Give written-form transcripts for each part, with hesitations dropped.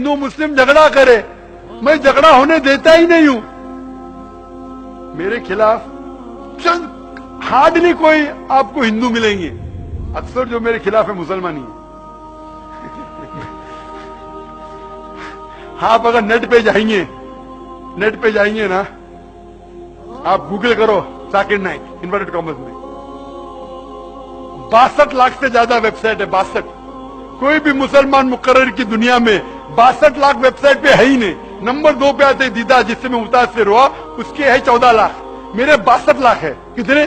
हिंदू मुस्लिम झगड़ा करे, मैं झगड़ा होने देता ही नहीं हूं। मेरे खिलाफ हार्डली कोई आपको हिंदू मिलेंगे, अक्सर जो मेरे खिलाफ है मुसलमान ही है। आप अगर नेट पे जाएंगे ना, आप गूगल करो जाकिर नाइक इन्वर्टेड कॉमर्स में, 62 लाख से ज्यादा वेबसाइट है। 62, कोई भी मुसलमान मुकर्रर की दुनिया में 62 लाख वेबसाइट पे है ही नहीं। नंबर 2 पे आते दीदा, जिससे मैं मुतासिर हुआ, उसके है 14 लाख, मेरे 62 लाख है। कितने?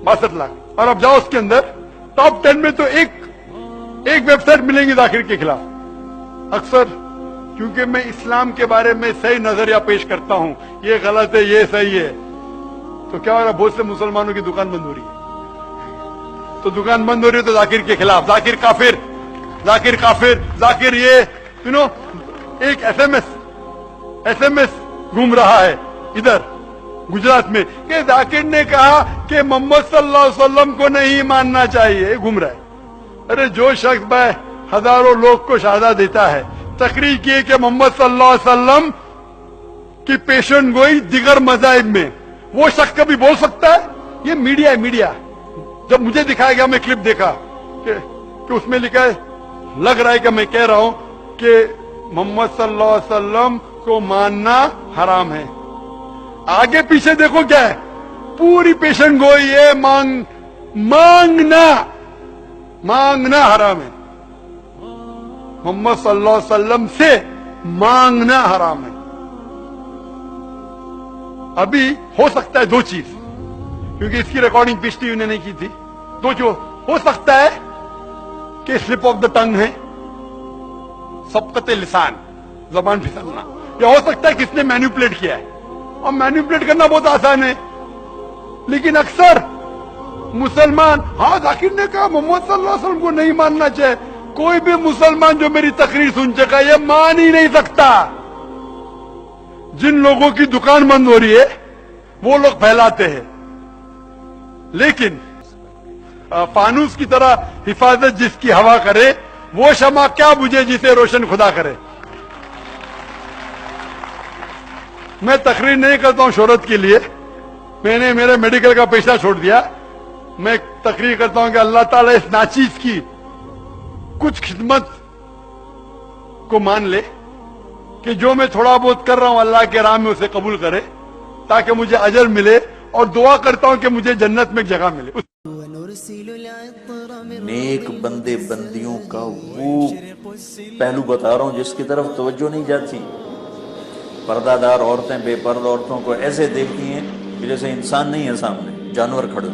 62 लाख। और अब जाओ उसके अंदर टॉप 10 में तो एक वेबसाइट मिलेंगी जाकिर के खिलाफ। अक्सर क्योंकि मैं इस्लाम के बारे में सही नजरिया पेश करता हूं, ये गलत है, ये सही है, तो क्या हो रहा है, बहुत से मुसलमानों की दुकान बंद हो रही है। तो दुकान बंद हो रही है तो जाकिर के खिलाफ, जाकिर काफिर, जाकिर काफिर, जाकिर ये एक एसएमएस घूम रहा है इधर गुजरात में कि जाकिर ने कहा कि मोहम्मद सल्लल्लाहु अलैहि वसल्लम को नहीं मानना चाहिए, घूम रहा है। अरे जो शख्स भाई हजारों लोग को शहादत देता है, तकरीर किए कि मोहम्मद सल्लल्लाहु अलैहि वसल्लम की पेशन गोई दिगर मज़ाहिब में, वो शख्स कभी बोल सकता है? ये मीडिया है, मीडिया। जब मुझे दिखाया गया, मैं क्लिप देखा कि उसमें लिखा है, लग रहा है कि मैं कह रहा हूं कि मोहम्मद सल्लल्लाहु अलैहि वसल्लम को मानना हराम है। आगे पीछे देखो क्या है, पूरी पेशन गोई है, मांगना हराम है। मोहम्मद सल्लल्लाहु अलैहि वसल्लम से मांगना हराम है। अभी हो सकता है 2 चीज, क्योंकि इसकी रिकॉर्डिंग पिछली ने नहीं की थी। 2 जो हो सकता है कि स्लिप ऑफ द टंग है, सबकते लिसान, जबान फिसलना, या हो सकता है किसने मैनिपुलेट किया है। और मैनिपुलेट करना बहुत आसान है, लेकिन अक्सर मुसलमान, हाँ जाकिर ने कहा मोहम्मद सल्लल्लाहु अलैहि वसल्लम को नहीं मानना चाहिए। कोई भी मुसलमान जो मेरी तकरीर सुन चुका है, ये मान ही नहीं सकता। जिन लोगों की दुकान बंद हो रही है वो लोग फैलाते हैं, लेकिन फानूस की तरह हिफाजत जिसकी हवा करे, वो शमा क्या बुझे जिसे रोशन खुदा करे। मैं तकरीर नहीं करता हूं शोहरत के लिए, मैंने मेरे मेडिकल का पेशा छोड़ दिया। मैं तकरीर करता हूं कि अल्लाह ताला इस नाचीज की कुछ खिदमत को मान ले कि जो मैं थोड़ा बहुत कर रहा हूं अल्लाह के राह में उसे कबूल करे, ताकि मुझे अजर मिले, और दुआ करता हूं कि मुझे जन्नत में एक जगह मिले। नेक बंदे बंदियों का वो पहलू बता रहा हूं जिसकी तरफ तवज्जो नहीं जाती। पर्दादार औरतें बेपर्दा औरतों को ऐसे देखती हैं कि जैसे इंसान नहीं है सामने, जानवर खड़े।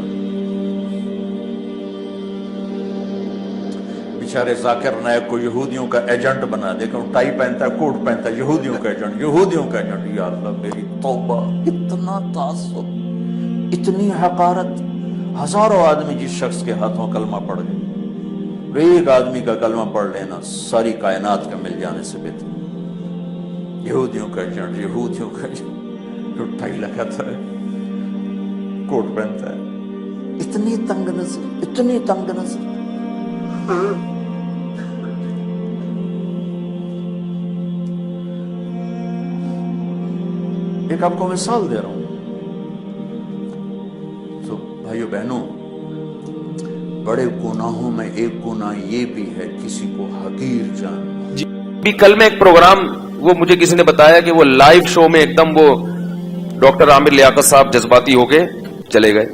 बेचारे जाकिर नायक को यहूदियों का एजेंट बना दे, टाई पहनता है, कोट पहनता है, यहूदियों का एजेंट, यहूदियों का एजेंट। या अल्लाह मेरी तौबा, इतना तासुब, इतनी हकारत। हजारों आदमी जिस शख्स के हाथों कलमा पढ़ गए, एक आदमी का कलमा पढ़ लेना सारी कायनात का मिल जाने से बेहतर। यहूदियों का एजेंट, यहूदियों का जो टाई लगाता है, कोट पहनता है, इतनी तंग नजर, इतनी तंग नजर। एक आपको मिसाल दे रहा हूं। तो भाइयों बहनों, बड़े गुनाहों में एक गुनाह ये भी है किसी को हकीर जान। भी कल में एक प्रोग्राम, वो मुझे किसी ने बताया कि वो लाइव शो में एकदम वो डॉक्टर आमिर लियाकत साहब जज्बाती होके चले गए।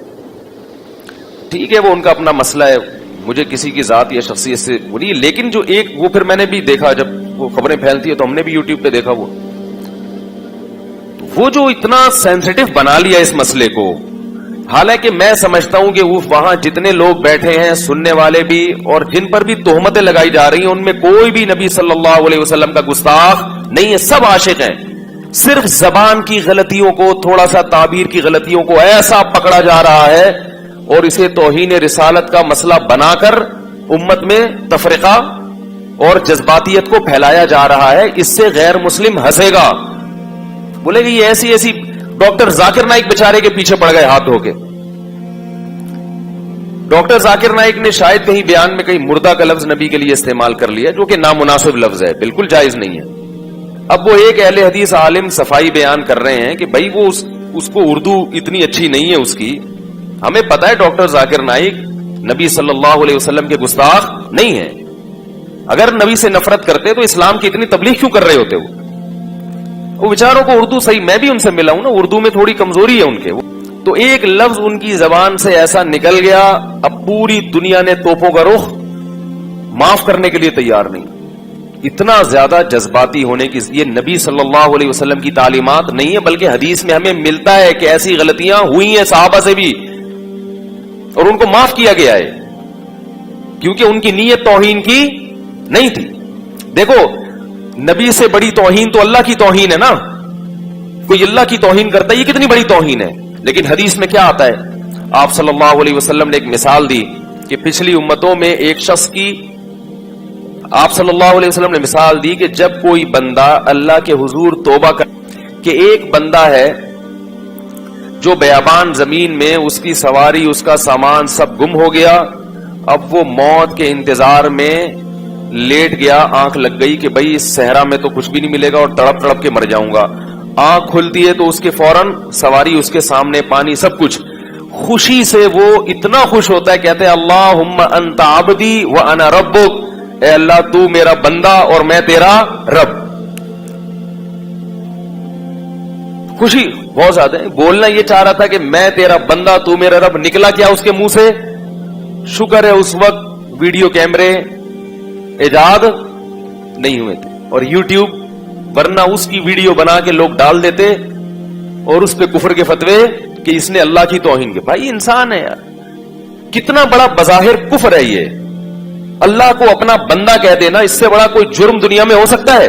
ठीक है, वो उनका अपना मसला है, मुझे किसी की जात या शख्सियत से बुरी। लेकिन जो एक वो फिर मैंने भी देखा, जब वो खबरें फैलती है तो हमने भी यूट्यूब पे देखा, वो जो इतना सेंसिटिव बना लिया इस मसले को। हालांकि मैं समझता हूं कि वो वहां जितने लोग बैठे हैं, सुनने वाले भी, और जिन पर भी तोहमतें लगाई जा रही हैं, उनमें कोई भी नबी सल्लल्लाहु अलैहि वसल्लम का गुस्ताख नहीं है, सब आशिक हैं। सिर्फ जबान की गलतियों को, थोड़ा सा ताबीर की गलतियों को ऐसा पकड़ा जा रहा है और इसे तौहीन रिसालत का मसला बनाकर उम्मत में तफरीका और जज्बातियत को फैलाया जा रहा है। इससे गैर मुस्लिम हंसेगा, बोलेगा ये ऐसी डॉक्टर जाकिर नाइक बेचारे के पीछे पड़ गए हाथ धो के। डॉक्टर जाकिर नाइक ने शायद कहीं बयान में कहीं मुर्दा का लफ्ज नबी के लिए इस्तेमाल कर लिया, जो कि नामुनासिब लफ्ज है, बिल्कुल जायज नहीं है। अब वो एक अहले हदीस आलिम सफाई बयान कर रहे हैं कि भाई वो उसको उर्दू इतनी अच्छी नहीं है उसकी। हमें पता है डॉक्टर जाकिर नाइक नबी सल्लल्लाहु अलैहि वसल्लम के गुस्ताख नहीं है। अगर नबी से नफरत करते तो इस्लाम की इतनी तबलीग क्यों कर रहे होते? वो बेचारों को उर्दू सही, मैं भी उनसे मिला हूं ना, उर्दू में थोड़ी कमजोरी है उनके। तो एक लफ्ज उनकी जबान से ऐसा निकल गया, अब पूरी दुनिया ने तोपों का रुख माफ करने के लिए तैयार नहीं। इतना ज्यादा जज्बाती होने की ये नबी सल्लल्लाहु अलैहि वसल्लम की तालीमात नहीं है, बल्कि हदीस में हमें मिलता है कि ऐसी गलतियां हुई हैं सहाबा से भी और उनको माफ किया गया है, क्योंकि उनकी नीयत तौहीन की नहीं थी। देखो, नबी से बड़ी तौहीन तो अल्लाह की तौहीन है ना। कोई अल्लाह की तौहीन करता है, ये कितनी बड़ी तौहीन है। लेकिन हदीस में क्या आता है, आप सल्लल्लाहु अलैहि वसल्लम ने एक मिसाल दी कि पिछली उम्मतों में एक शख्स की, आप सल्लल्लाहु अलैहि वसल्लम ने मिसाल दी कि जब कोई बंदा अल्लाह के हुजूर तौबा कर, कि एक बंदा है जो बयाबान जमीन में उसकी सवारी उसका सामान सब गुम हो गया, अब वो मौत के इंतजार में लेट गया, आंख लग गई कि भाई इस सहरा में तो कुछ भी नहीं मिलेगा और तड़प तड़प के मर जाऊंगा। आंख खुलती है तो उसके फौरन सवारी उसके सामने, पानी, सब कुछ। खुशी से वो इतना खुश होता है, कहते हैं अल्लाहुम्मा अंता अब्दी व अना रब्बुक, ए अल्लाह तू मेरा बंदा और मैं तेरा रब। खुशी बहुत ज्यादा है। बोलना ये चाह रहा था कि मैं तेरा बंदा तू मेरा रब, निकला क्या उसके मुंह से? शुक्र है उस वक्त वीडियो कैमरे इजाद नहीं हुए थे और यूट्यूब, वरना उसकी वीडियो बना के लोग डाल देते और उस पे कुफर के फतवे कि इसने अल्लाह की तौहीन की। भाई इंसान है यार, कितना बड़ा बज़ाहिर कुफर है ये। अल्लाह को अपना बंदा कह देना, इससे बड़ा कोई जुर्म दुनिया में हो सकता है?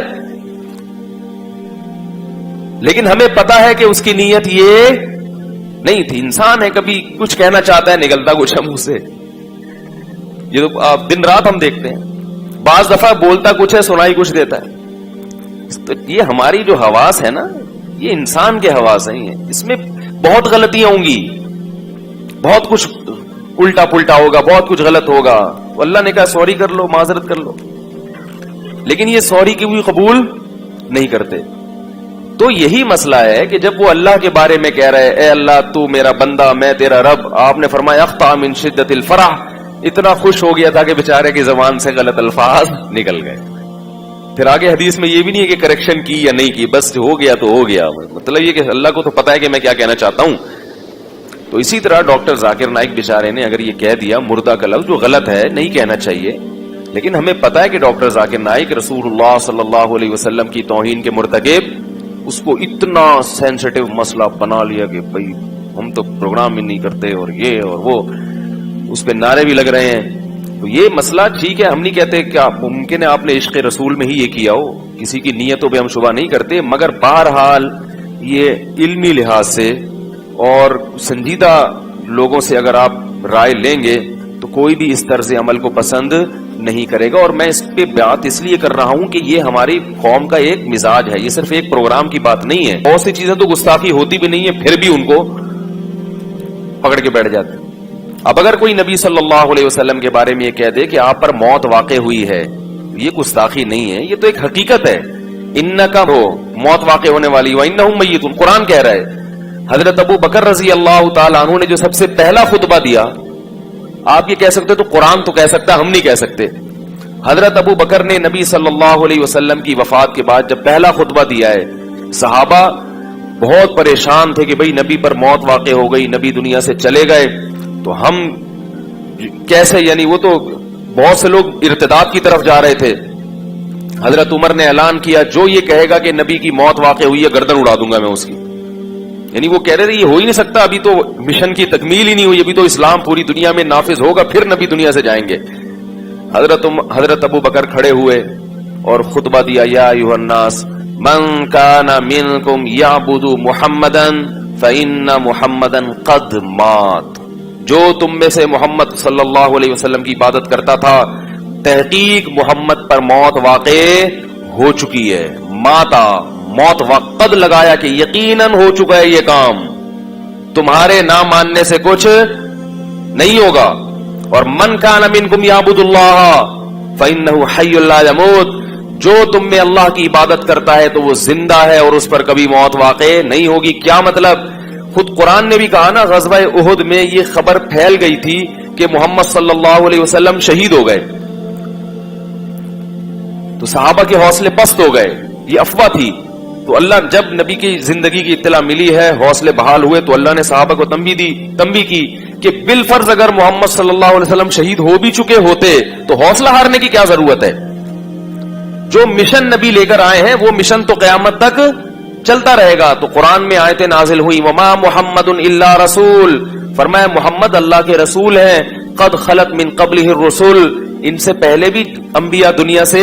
लेकिन हमें पता है कि उसकी नीयत ये नहीं थी। इंसान है, कभी कुछ कहना चाहता है, निकलता कुछ है मुंह से। ये तो दिन रात हम देखते हैं। बाज दफा बोलता कुछ है, सुनाई कुछ देता है। तो ये हमारी जो हवास है ना, ये इंसान के हवास हैं, इसमें बहुत गलतियां होंगी, बहुत कुछ उल्टा पुल्टा होगा, बहुत कुछ गलत होगा। अल्लाह ने कहा सॉरी कर लो, माजरत कर लो, लेकिन ये सॉरी की भी कबूल नहीं करते। तो यही मसला है कि जब वो अल्लाह के बारे में कह रहे हैं, ए अल्लाह तू मेरा बंदा मैं तेरा रब, आपने फरमाया अख्ता मिन शिद्दतिल फरह, इतना खुश हो गया था कि बेचारे की जबान से गलत अल्फाज निकल गए। फिर आगे हदीस में ये भी नहीं है कि करेक्शन की या नहीं की, बस हो गया तो हो गया। मतलब ये कि अल्लाह को तो पता है कि मैं क्या कहना चाहता हूं। तो इसी तरह डॉक्टर जाकिर नाइक बेचारे ने अगर ये कह दिया मुर्दा का लफ्ज, जो गलत है, नहीं कहना चाहिए, लेकिन हमें पता है कि डॉक्टर जाकिर नाइक रसूलुल्लाह सल्लल्लाहु अलैहि वसल्लम की तौहीन के मुर्तकिब, उसको इतना सेंसिटिव मसला बना लिया कि भाई हम तो प्रोग्राम ही नहीं करते और ये और वो, उस पर नारे भी लग रहे हैं। तो ये मसला ठीक है, हम नहीं कहते क्या मुमकिन है आपने इश्क रसूल में ही ये किया हो, किसी की नीयतों पे हम शुबा नहीं करते, मगर बहरहाल ये इल्मी लिहाज से और संजीदा लोगों से अगर आप राय लेंगे तो कोई भी इस तर्ज अमल को पसंद नहीं करेगा। और मैं इस पे बात इसलिए कर रहा हूं कि ये हमारी कौम का एक मिजाज है, ये सिर्फ एक प्रोग्राम की बात नहीं है। बहुत सी चीजें तो गुस्ताखी होती भी नहीं है, फिर भी उनको पकड़ के बैठ जाते हैं। अब अगर कोई नबी सल्लल्लाहु अलैहि वसल्लम के बारे में ये कह दे कि आप पर मौत वाक़े हुई है, ये गुस्ताखी नहीं है, ये तो एक हकीकत है। इन्नका हो, मौत वाक़े होने वाली, व इन्नहुम मय्यितून, कुरान कह रहा है। हजरत अबू बकर रजी अल्लाह तआला अन्हु ने जो सबसे पहला खुतबा दिया, आप ये कह सकते तो कुरान तो कह सकता, हम नहीं कह सकते। हजरत अबू बकर ने नबी सल्लल्लाहु अलैहि वसल्लम की वफात के बाद जब पहला खुतबा दिया है, सहाबा बहुत परेशान थे कि भाई नबी पर मौत वाक़े हो गई, नबी दुनिया से चले गए, तो हम कैसे, यानी वो तो बहुत से लोग इर्तिदाद की तरफ जा रहे थे। हजरत उमर ने ऐलान किया, जो ये कहेगा कि नबी की मौत वाक़े हुई है, गर्दन उड़ा दूंगा मैं उसकी। यानी वो कह रहे थे ये हो ही नहीं सकता, अभी तो मिशन की तकमील ही नहीं हुई, अभी तो इस्लाम पूरी दुनिया में नाफिज होगा, फिर नबी दुनिया से जाएंगे। हजरत अबू बकर खड़े हुए और खुतबा दिया, या अय्युहन्नास मन काना मिनकुम याबुदु मुहम्मदन फइन्ना मुहम्मदन कद मात, जो तुम में से मोहम्मद सल्लल्लाहु अलैहि वसल्लम की इबादत करता था, तहकीक मोहम्मद पर मौत वाक़े हो चुकी है। माता, मौत वक़्त लगाया कि यकीनन हो चुका है ये काम, तुम्हारे ना मानने से कुछ नहीं होगा। और मन कान मिनकुम याबुदुल्लाह फइन्नहु हय्युल ला यमूत, जो तुम में अल्लाह की इबादत करता है तो वो जिंदा है और उस पर कभी मौत वाक़े नहीं होगी। क्या मतलब? खुद कुरान ने भी कहा ना, ग़ज़वा उहुद में ये खबर फैल गई थी कि मोहम्मद सल्लल्लाहु अलैहि वसल्लम शहीद हो गए, तो सहाबा के हौसले पस्त हो गए, ये अफवाह थी। तो अल्लाह जब नबी की जिंदगी की इत्तला मिली है, हौसले बहाल हुए, तो अल्लाह ने सहाबा को तंबीह की कि बिलफर्ज अगर मोहम्मद सल्लल्लाहु अलैहि वसल्लम शहीद हो भी चुके होते तो हौसला हारने की क्या जरूरत है। जो मिशन नबी लेकर आए हैं वो मिशन तो क़यामत तक चलता रहेगा। तो कुरान में आयतें नाजिल हुई, वमा मुहम्मदुन इल्ला रसूल, फरमाया मोहम्मद अल्लाह के रसूल हैं, कद खलत मिन क़ब्लिहि रुसुल, इनसे पहले भी अंबिया दुनिया से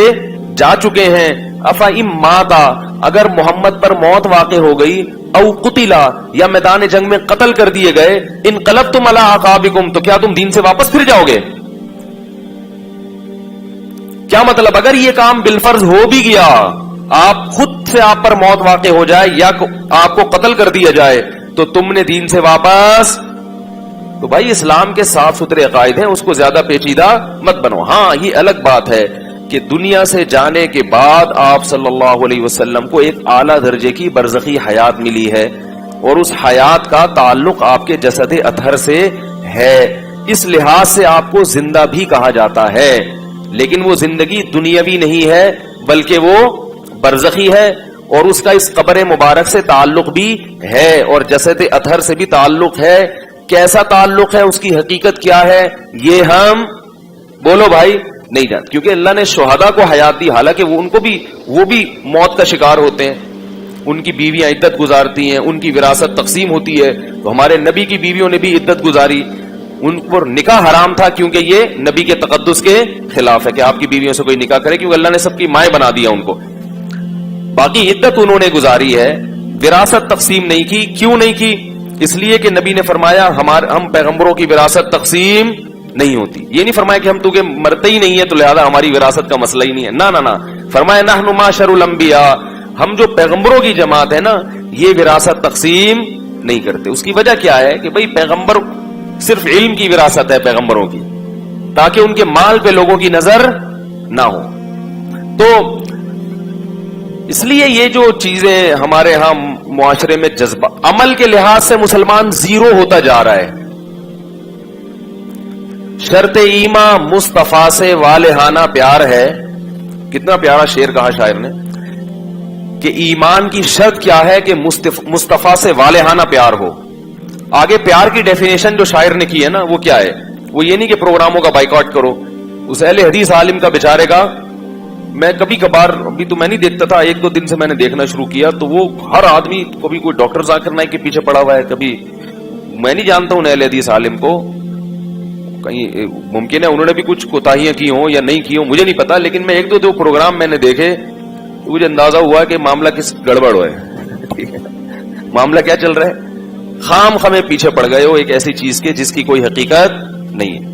जा चुके हैं। अफा इम माता, अगर मोहम्मद पर मौत वाक़े हो गई, औ कुतिला, या मैदान जंग में कत्ल कर दिए गए, इनक़लबतुम अला अक़ाबिकुम, तो क्या तुम दीन से वापस फिर जाओगे? क्या मतलब? अगर ये काम बिलफर्ज हो भी गया, आप खुद से आप पर मौत वाक़े हो जाए या आपको कत्ल कर दिया जाए, तो तुमने दीन से वापस, तो भाई इस्लाम के साफ सुथरे अकायद हैं, उसको ज्यादा पेचीदा मत बनो। हाँ, ये अलग बात है कि दुनिया से जाने के बाद आप सल्लल्लाहु अलैहि वसल्लम को एक आला दर्जे की बरज़खी हयात मिली है और उस हयात का ताल्लुक आपके जसद अतहर से है, इस लिहाज से आपको जिंदा भी कहा जाता है। लेकिन वो जिंदगी दुनियावी नहीं है बल्कि वो बरज़खी है और उसका इस कब्र मुबारक से ताल्लुक भी है और जसद अतहर से भी ताल्लुक है। कैसा ताल्लुक है, उसकी हकीकत क्या है, ये हम बोलो भाई नहीं जानते, क्योंकि अल्लाह ने शुहदा को हयात दी, हालांकि वो भी मौत का शिकार होते हैं, उनकी बीवियां इद्दत गुजारती हैं, उनकी विरासत तकसीम होती है। तो हमारे नबी की बीवियों ने भी इद्दत गुजारी, उन पर निकाह हराम था क्योंकि ये नबी के तकद्दुस के खिलाफ है कि आपकी बीवियों से कोई निकाह करे, क्योंकि अल्लाह ने सबकी माएं बना दिया उनको। बाकी इद्दत उन्होंने गुजारी है, विरासत तकसीम नहीं की। क्यों नहीं की? इसलिए कि नबी ने फरमाया हम पैगंबरों की विरासत तकसीम नहीं होती। ये नहीं फरमाया कि हम तुझे मरते ही नहीं है तो लिहाजा हमारी विरासत का मसला ही नहीं है, ना ना ना। फरमाया नहनु माशरुल अंबिया, हम जो पैगंबरों की जमात है ना, ये विरासत तकसीम नहीं करते। उसकी वजह क्या है कि भाई पैगंबर सिर्फ इल्म की विरासत है पैगंबरों की, ताकि उनके माल पे लोगों की नजर ना हो। तो इसलिए ये जो चीजें हमारे यहां मुआशरे में जज्बा, अमल के लिहाज से मुसलमान जीरो होता जा रहा है। शर्ते ईमा मुस्तफा से वालेहाना प्यार है। कितना प्यारा शेर कहा शायर ने कि ईमान की शर्त क्या है कि मुस्तफा से वालेहाना प्यार हो। आगे प्यार की डेफिनेशन जो शायर ने की है ना, वो क्या है? वो ये नहीं कि प्रोग्रामों का बाइकआउट करो। उस अहले हदीस आलिम का बेचारे का, मैं कभी कभार, अभी तो मैं नहीं देखता था, एक दो दिन से मैंने देखना शुरू किया, तो वो हर आदमी, कभी कोई डॉक्टर जाकिर नाइक के पीछे पड़ा हुआ है, कभी मैं नहीं जानता हूं अहले हदीस आलिम को, कहीं मुमकिन है उन्होंने भी कुछ कोताहियां की हो या नहीं की हो, मुझे नहीं पता। लेकिन मैं एक दो प्रोग्राम मैंने देखे तो मुझे अंदाजा हुआ कि मामला किस गड़बड़ है। ठीक है, मामला क्या चल रहा है? खाम खमे पीछे पड़ गए हो एक ऐसी चीज के जिसकी कोई हकीकत नहीं है।